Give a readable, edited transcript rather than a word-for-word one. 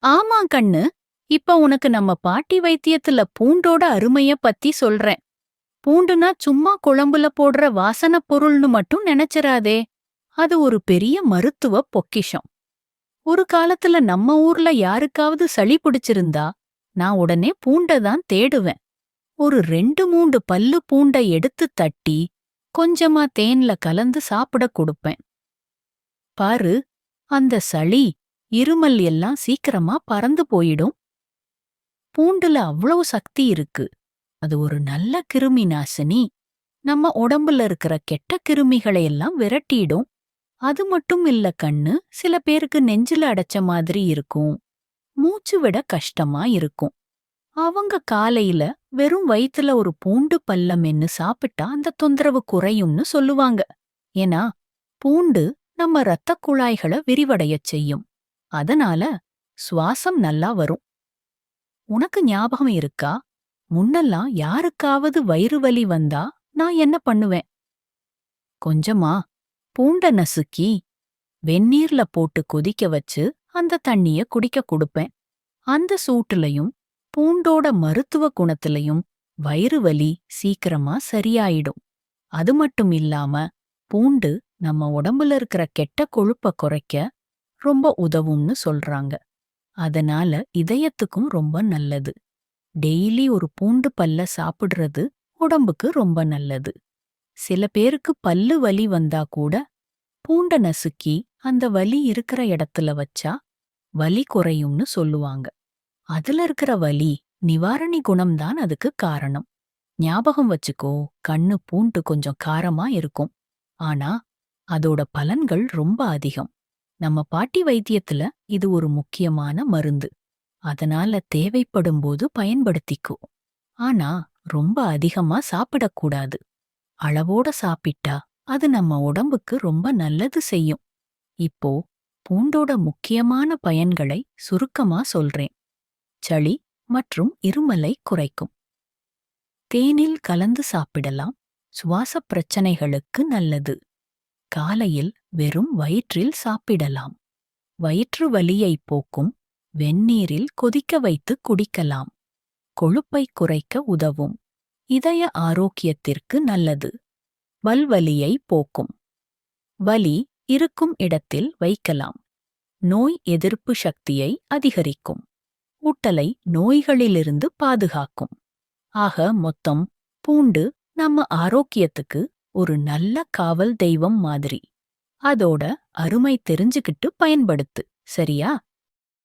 ஆமா கண்ணு. இப்ப உனக்கு நம்ம பாட்டி வைத்தியத்துல பூண்டோட அருமைய பத்தி சொல்றேன். பூண்டுனா சும்மா குழம்புல போடுற வாசனப் பொருள்னு மட்டும் நினைச்சிராதே. அது ஒரு பெரிய மருத்துவ பொக்கிஷம். ஒரு காலத்துல நம்ம ஊர்ல யாருக்காவது சளி பிடிச்சிருந்தா, நான் உடனே பூண்ட தான் தேடுவேன். ஒரு 2, 3 பல்லு பூண்ட எடுத்து தட்டி, கொஞ்சமா தேன்ல கலந்து சாப்பிட கொடுப்பேன். பாரு, அந்த சளி, இருமல் எல்லாம் சீக்கிரமா பறந்து போயிடும். பூண்டுல அவ்வளவு சக்தி இருக்கு. அது ஒரு நல்ல கிருமி நாசினி. நம்ம உடம்புல இருக்கிற கெட்ட கிருமிகளை எல்லாம் விரட்டிடும். அது மட்டும் இல்ல கண்ணு, சில பேருக்கு நெஞ்சில அடைச்ச மாதிரி இருக்கும். மூச்சு விட கஷ்டமா இருக்கும். அவங்க காலையில வெறும் வயித்துல ஒரு பூண்டு பல்ல மென்னு சாப்பிட்டா அந்த தொந்தரவு குறையும்னு சொல்லுவாங்க. ஏன்னா பூண்டு நம்ம இரத்த குழாய்களை விரிவடையச் செய்யும். அதனால சுவாசம் நல்லா வரும். உனக்கு ஞாபகம் இருக்கா? முன்னெல்லாம் யாருக்காவது வயிறு வலி வந்தா நான் என்ன பண்ணுவேன்? கொஞ்சமா பூண்ட நசுக்கி வெந்நீர்ல போட்டு கொதிக்க வச்சு அந்த தண்ணிய குடிக்க கொடுப்பேன். அந்த சூட்டுலயும் பூண்டோட மருத்துவ குணத்திலையும் வயிறு வலி சீக்கிரமா சரியாயிடும். அது மட்டும் இல்லாம பூண்டு நம்ம உடம்புல இருக்கிற கெட்ட கொழுப்ப குறைக்க ரொம்ப உதவும்னு சொல்றாங்க. அதனால இதயத்துக்கும் ரொம்ப நல்லது. டெய்லி ஒரு பூண்டு பல்ல சாப்பிடுறது உடம்புக்கு ரொம்ப நல்லது. சில பேருக்கு பல்லு வலி வந்தா கூட பூண்ட நசுக்கி அந்த வலி இருக்கிற இடத்துல வச்சா வலி குறையும்னு சொல்லுவாங்க. அதுல இருக்கிற வலி நிவாரணி குணம்தான் அதுக்கு காரணம். ஞாபகம் வச்சுக்கோ, கண்ணு பூண்டு கொஞ்சம் காரமா இருக்கும். ஆனா அதோட பலன்கள் ரொம்ப அதிகம். நம்ம பாட்டி வைத்தியத்துல இது ஒரு முக்கியமான மருந்து. அதனால தேவைப்படும்போது பயன்படுத்திக்கோ. ஆனா ரொம்ப அதிகமா சாப்பிடக்கூடாது. அளவோட சாப்பிட்டா அது நம்ம உடம்புக்கு ரொம்ப நல்லது செய்யும். இப்போ பூண்டோட முக்கியமான பயன்களை சுருக்கமா சொல்றேன். சளி மற்றும் இருமலை குறைக்கும். தேனில் கலந்து சாப்பிடலாம். சுவாசப் பிரச்சனைகளுக்கு நல்லது. காலையில் வெறும் வயிற்றில் சாப்பிடலாம். வயிற்று வலியை போக்கும். வெந்நீரில் கொதிக்க வைத்து குடிக்கலாம். கொழுப்பை குறைக்க உதவும். இதய ஆரோக்கியத்திற்கு நல்லது. வல்வலியை போக்கும். வலி இருக்கும் இடத்தில் வைக்கலாம். நோய் எதிர்ப்பு சக்தியை அதிகரிக்கும். உடலை நோய்களிலிருந்து பாதுகாக்கும். ஆக மொத்தம் பூண்டு நம்ம ஆரோக்கியத்துக்கு ஒரு நல்ல காவல் தெய்வம் மாதிரி. அதோட அருமை தெரிஞ்சுக்கிட்டு பயன்படுத்து, சரியா?